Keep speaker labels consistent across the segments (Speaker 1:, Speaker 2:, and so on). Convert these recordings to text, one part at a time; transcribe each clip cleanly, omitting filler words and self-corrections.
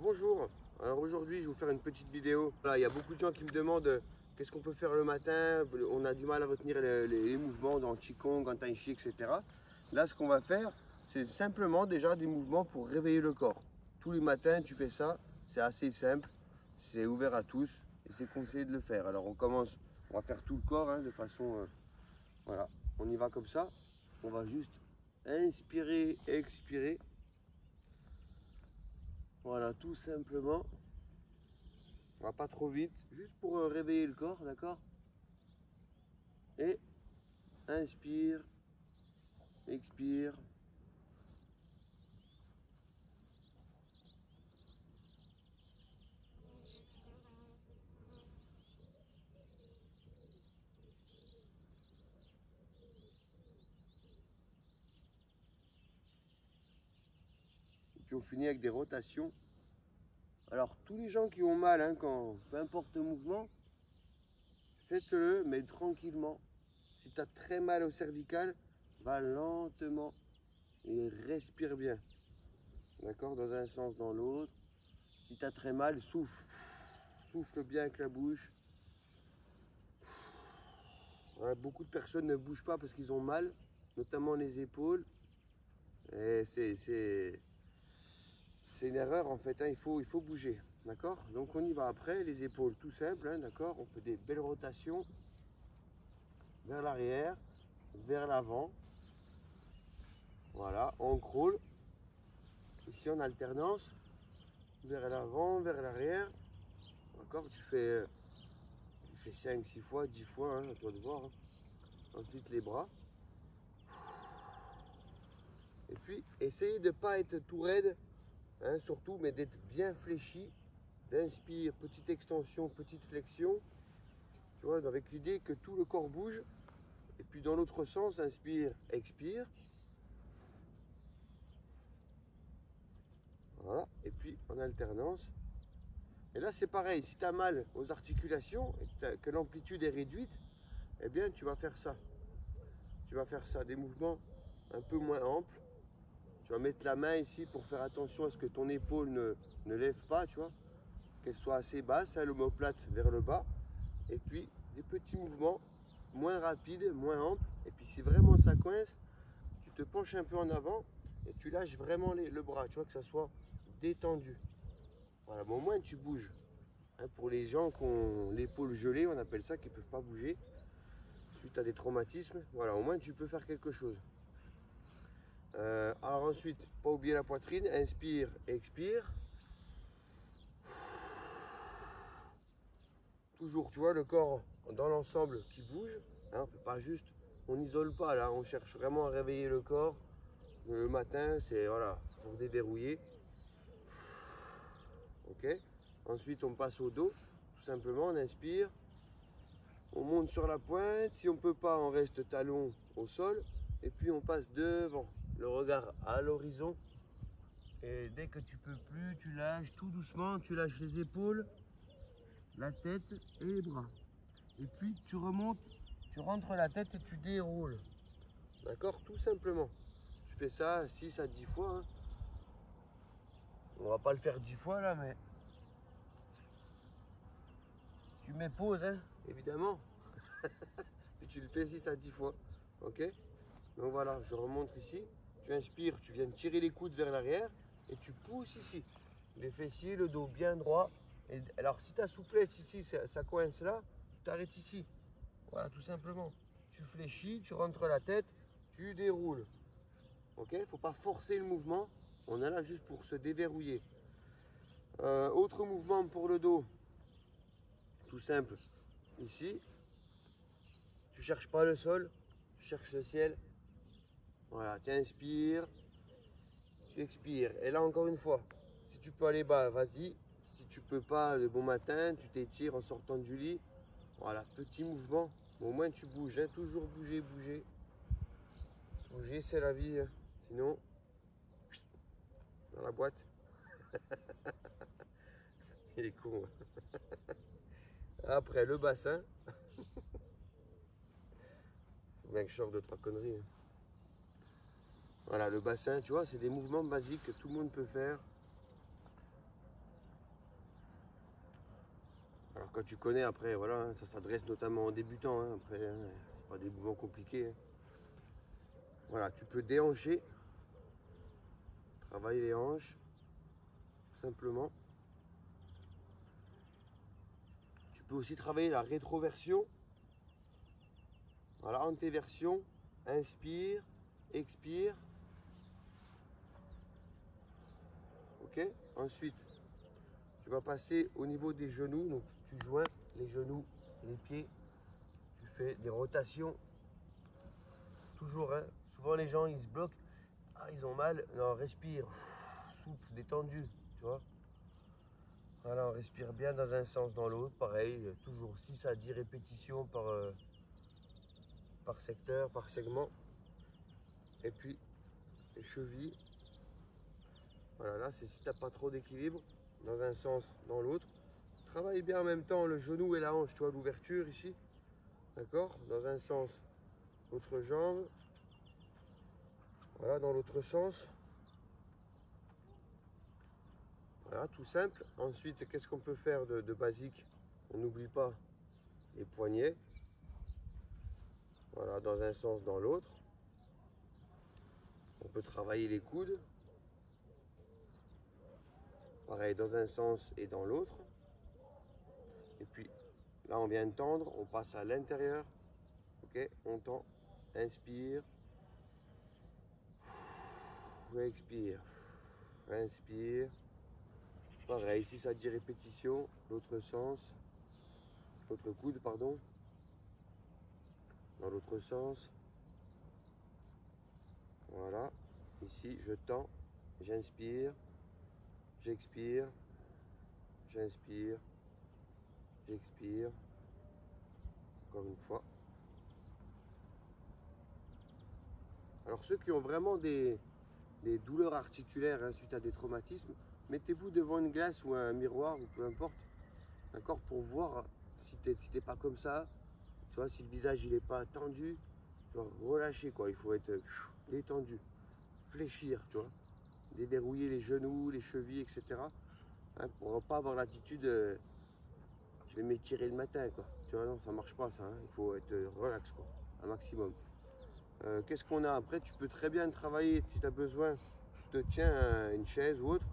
Speaker 1: Bonjour, alors aujourd'hui je vais vous faire une petite vidéo. Voilà, il y a beaucoup de gens qui me demandent qu'est-ce qu'on peut faire le matin. On a du mal à retenir les mouvements dans Qigong, en Tai Chi, etc. Là ce qu'on va faire, c'est simplement déjà des mouvements pour réveiller le corps. Tous les matins tu fais ça, c'est assez simple, c'est ouvert à tous et c'est conseillé de le faire. Alors on commence, on va faire tout le corps de façon, voilà, on y va comme ça. On va juste inspirer, expirer. Voilà, tout simplement. On va pas trop vite, juste pour réveiller le corps, d'accord? Et inspire, expire. Et puis on finit avec des rotations. Alors tous les gens qui ont mal, peu importe le mouvement, faites-le, mais tranquillement. Si tu as très mal au cervical, va lentement et respire bien. D'accord? Dans un sens, dans l'autre. Si tu as très mal, souffle. Souffle bien avec la bouche. Ouais, beaucoup de personnes ne bougent pas parce qu'ils ont mal, notamment les épaules. Et c'est une erreur en fait, il faut bouger. D'accord? Donc on y va après, les épaules tout simple, d'accord? On fait des belles rotations vers l'arrière, vers l'avant. Voilà, on crawl. Ici en alternance, vers l'avant, vers l'arrière. D'accord? Tu fais 5, 6 fois, 10 fois, à toi de voir. Ensuite les bras. Et puis essayez de ne pas être tout raide, surtout, mais d'être bien fléchi. D'inspire, petite extension, petite flexion. Tu vois, avec l'idée que tout le corps bouge. Et puis dans l'autre sens, inspire, expire. Voilà. Et puis en alternance. Et là, c'est pareil. Si tu as mal aux articulations et que l'amplitude est réduite, eh bien, tu vas faire ça. Tu vas faire ça, des mouvements un peu moins amples. Tu vas mettre la main ici pour faire attention à ce que ton épaule ne lève pas, tu vois. Qu'elle soit assez basse, l'omoplate vers le bas. Et puis, des petits mouvements moins rapides, moins amples. Et puis, si vraiment ça coince, tu te penches un peu en avant et tu lâches vraiment le bras, tu vois, que ça soit détendu. Voilà, mais au moins tu bouges. Pour les gens qui ont l'épaule gelée, on appelle ça, qui ne peuvent pas bouger suite à des traumatismes, voilà, au moins tu peux faire quelque chose. Alors ensuite, pas oublier la poitrine, inspire, expire. Toujours, tu vois, le corps dans l'ensemble qui bouge. On ne fait pas juste, on n'isole pas là, on cherche vraiment à réveiller le corps. Le matin, c'est voilà, pour déverrouiller. Ok. Ensuite, on passe au dos. Tout simplement, on inspire. On monte sur la pointe. Si on ne peut pas, on reste talon au sol. Et puis, on passe devant. Le regard à l'horizon. Et dès que tu peux plus, tu lâches tout doucement. Tu lâches les épaules, la tête et les bras. Et puis, tu remontes. Tu rentres la tête et tu déroules. D'accord? Tout simplement. Tu fais ça 6 à 10 fois. On va pas le faire 10 fois là, mais tu mets pause, évidemment. Puis tu le fais 6 à 10 fois. Ok? Donc voilà, je remonte ici. Tu inspires, tu viens de tirer les coudes vers l'arrière et tu pousses ici. Les fessiers, le dos bien droit. Et alors si ta souplesse ici, ça coince là, tu t'arrêtes ici. Voilà, tout simplement. Tu fléchis, tu rentres la tête, tu déroules. Ok? Il ne faut pas forcer le mouvement. On est là juste pour se déverrouiller. Autre mouvement pour le dos. Tout simple. Ici, tu cherches pas le sol, tu cherches le ciel. Voilà, tu inspires, tu expires. Et là, encore une fois, si tu peux aller bas, vas-y. Si tu peux pas, le bon matin, tu t'étires en sortant du lit. Voilà, petit mouvement. Au moins, tu bouges. Toujours bouger, bouger. Bouger, c'est la vie. Sinon, dans la boîte. Il est con. Après, le bassin. Bien que je sors de 3 conneries. Voilà, le bassin, tu vois, c'est des mouvements basiques que tout le monde peut faire. quand tu connais, après, voilà, hein, ça s'adresse notamment aux débutants. Hein, après, hein, c'est pas des mouvements compliqués. Hein. Voilà, tu peux déhancher, travailler les hanches, tout simplement. Tu peux aussi travailler la rétroversion. Voilà, antéversion, inspire, expire. Ok. Ensuite, tu vas passer au niveau des genoux. Donc, tu joins les genoux et les pieds. Tu fais des rotations. Toujours, hein. Souvent les gens, ils se bloquent. Ah, ils ont mal. Non, respire. Souple, détendu. Tu vois. Voilà, on respire bien dans un sens, dans l'autre. Pareil, toujours 6 à 10 répétitions par secteur, par segment. Et puis, les chevilles. Voilà, là, c'est si tu n'as pas trop d'équilibre, dans un sens, dans l'autre. Travaille bien en même temps le genou et la hanche, tu vois, l'ouverture ici. D'accord? Dans un sens, l'autre jambe. Voilà, dans l'autre sens. Voilà, tout simple. Ensuite, qu'est-ce qu'on peut faire de basique? On n'oublie pas les poignets. Voilà, dans un sens, dans l'autre. On peut travailler les coudes. Pareil, dans un sens et dans l'autre. Et puis, là, on vient de tendre. On passe à l'intérieur. Ok, on tend. Inspire. Expire. Inspire. Pareil, ici, ça 10 répétitions. L'autre sens. L'autre coude, pardon. Dans l'autre sens. Voilà. Ici, je tends. J'inspire. J'expire. J'inspire. J'expire. Encore une fois. Alors ceux qui ont vraiment des douleurs articulaires hein, suite à des traumatismes, mettez-vous devant une glace ou un miroir ou peu importe, d'accord, pour voir si t'es pas comme ça, tu vois, si le visage il est pas tendu, tu vois, relâcher quoi, il faut être détendu, fléchir, tu vois, déverrouiller les genoux, les chevilles, etc. Hein, pour ne pas avoir l'attitude, je vais m'étirer le matin quoi, tu vois, non, ça marche pas ça, hein, il faut être relax quoi, un maximum. Qu'est-ce qu'on a après? Tu peux très bien travailler si tu as besoin. Tu te tiens à une chaise ou autre.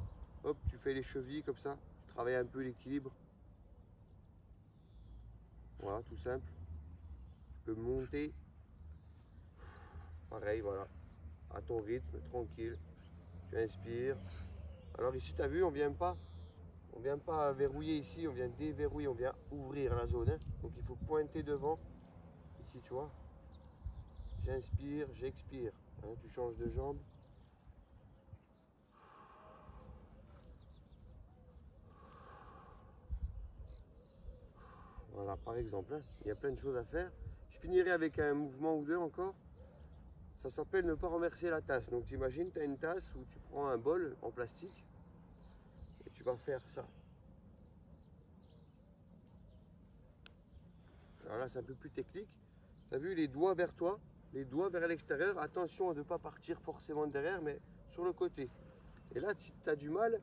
Speaker 1: Hop, tu fais les chevilles comme ça. Tu travailles un peu l'équilibre. Voilà, tout simple. Tu peux monter. Pareil, voilà. À ton rythme, tranquille. Tu inspires. Alors ici, tu as vu, on vient pas verrouiller ici, on vient déverrouiller, on vient ouvrir la zone. Hein. Donc il faut pointer devant. Ici, tu vois. J'inspire, j'expire. Hein, tu changes de jambe. Voilà, par exemple, hein, il y a plein de choses à faire. Je finirai avec un mouvement ou deux encore. Ça s'appelle ne pas renverser la tasse. Donc tu imagines, tu as une tasse où tu prends un bol en plastique et tu vas faire ça. Alors là, c'est un peu plus technique. Tu as vu les doigts vers toi, les doigts vers l'extérieur. Attention à ne pas partir forcément derrière, mais sur le côté. Et là, si tu as du mal,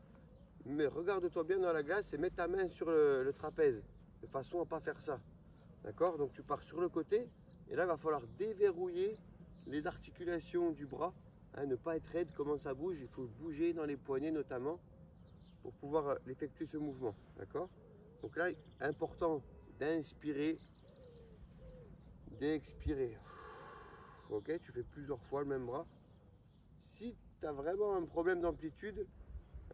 Speaker 1: mais regarde-toi bien dans la glace et mets ta main sur le trapèze, de façon à ne pas faire ça. D'accord? Donc tu pars sur le côté, et là, il va falloir déverrouiller les articulations du bras. Hein, ne pas être raide, comment ça bouge. Il faut bouger dans les poignets notamment, pour pouvoir effectuer ce mouvement. D'accord? Donc là, important d'inspirer, d'expirer. Ok? Tu fais plusieurs fois le même bras. Si tu as vraiment un problème d'amplitude,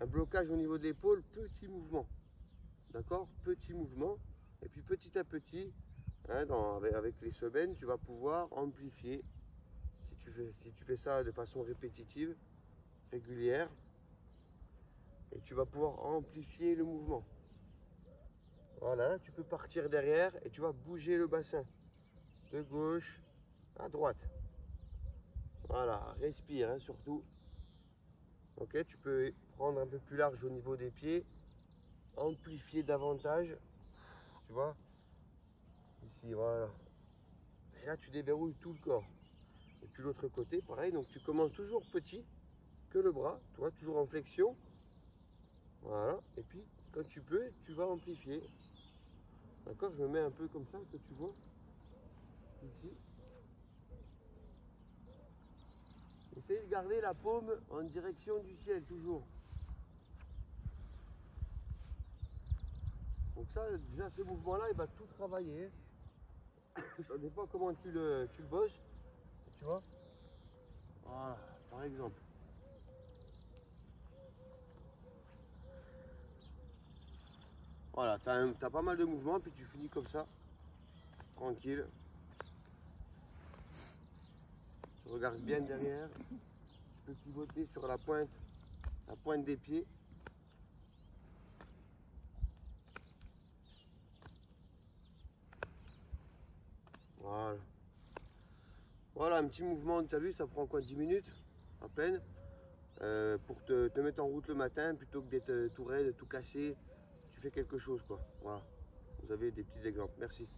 Speaker 1: un blocage au niveau de l'épaule, petit mouvement. D'accord? Petit mouvement. Et puis petit à petit, hein, avec les semaines, tu vas pouvoir amplifier. Si tu fais ça de façon répétitive, régulière, et tu vas pouvoir amplifier le mouvement. Voilà, tu peux partir derrière et tu vas bouger le bassin de gauche à droite. Voilà, respire hein, surtout. Ok, tu peux prendre un peu plus large au niveau des pieds, amplifier davantage, tu vois. Ici, voilà. Et là, tu déverrouilles tout le corps. Et puis l'autre côté, pareil. Donc tu commences toujours petit que le bras, tu vois, toujours en flexion. Voilà. Et puis, quand tu peux, tu vas amplifier. D'accord, je me mets un peu comme ça, que tu vois. Ici. Essayez de garder la paume en direction du ciel, toujours. Donc ça, déjà, ce mouvement-là, il va tout travailler. Ça dépend comment tu le bosses. Tu vois. Voilà, par exemple. Voilà, tu as pas mal de mouvements, puis tu finis comme ça, tranquille. Tu regardes bien derrière. Tu peux pivoter sur la pointe des pieds. Voilà. Voilà, un petit mouvement, tu as vu, ça prend quoi, 10 minutes à peine, pour te mettre en route le matin, plutôt que d'être tout raide, tout cassé, tu fais quelque chose, quoi. Voilà, vous avez des petits exemples. Merci.